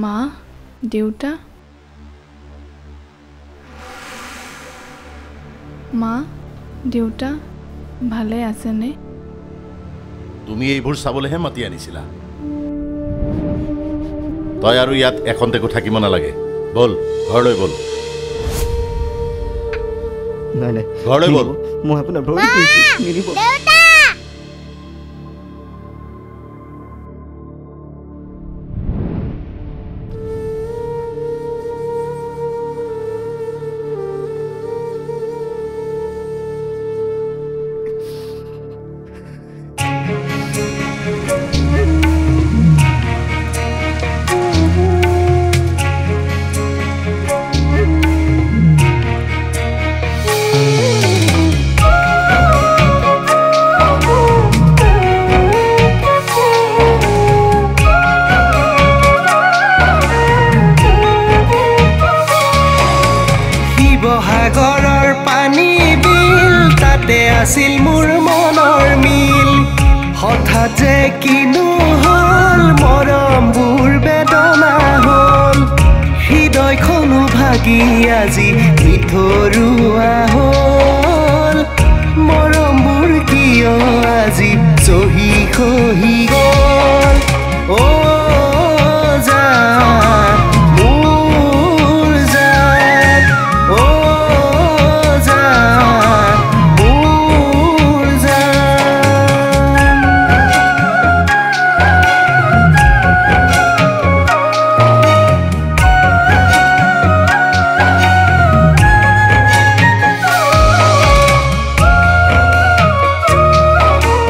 মা দেউতা মা দেউতা ভালে আছেনে তুমি এইবোৰ চাবলৈহে মাতি আনিছিলা তই আৰু ইয়াত এখন্তেকো থাকিব নালাগে বল ঘৰলৈ বল নাই নাই ঘৰলৈ বল মই আপোনাৰ ভৰি দিছো নিদিব সাগৰৰ পানী বিল তাতে আছিল মোৰ মনৰ মিল হঠাৎ যে কিনো হ'ল মৰমবোৰ বেদনা হ'ল হৃদয়খনো ভাগি আজি ভিতৰুৱা হ'ল মৰমবোৰ কিয় আজি চহি খহি গ'ল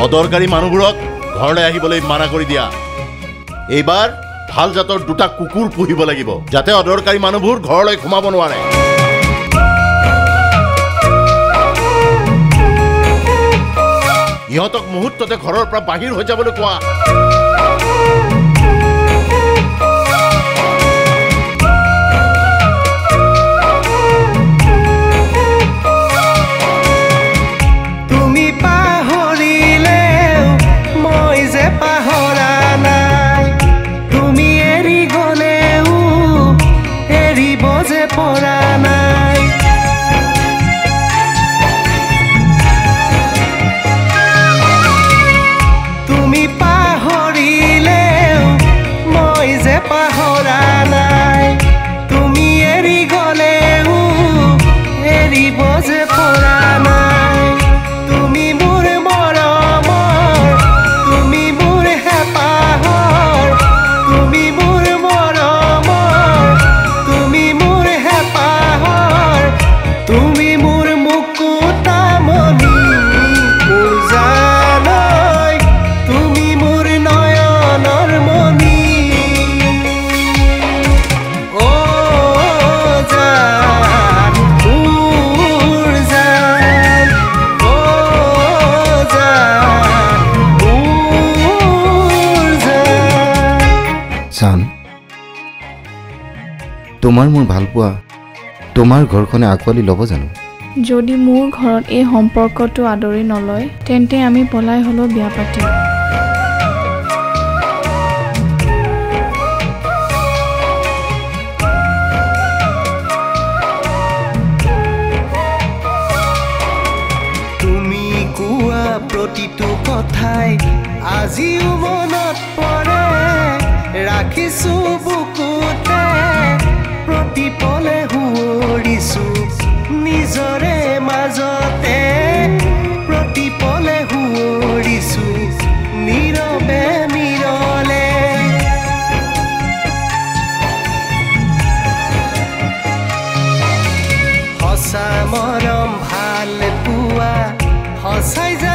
অদৰকাৰী মানুহবোৰক ঘৰলৈ আহিবলৈ মানা কৰি দিয়া এইবাৰ ভাল জাতৰ দুটা কুকুৰ পুহিব লাগিব যাতে অদৰকাৰী মানুহবোৰ ঘৰলৈ সোমাব নোৱাৰে ইহঁতক মুহূৰ্ততে ঘৰৰ পৰা বাহিৰ হৈ যাবলৈ কোৱা জান তোমাৰ মোৰ ভাল পোৱা তোমাৰ ঘৰখনে আকোৱালি ল'ব জানো যদি মোৰ ঘৰত এই সম্পৰ্কটো আদৰি নলয় তেন্তে আমি পলাই হলেও বিয়া পাতিম তুমি কোৱা প্ৰতিটো কথাই আজিও মনত পৰে ৰাখিছো বুকুতে প্ৰতিপলে হুঁৰিছো নিজৰে মাজতে প্ৰতিপলে হুঁৰিছো নীৰৱে নীৰলে সঁচা মৰম ভাল পোৱা সঁচাই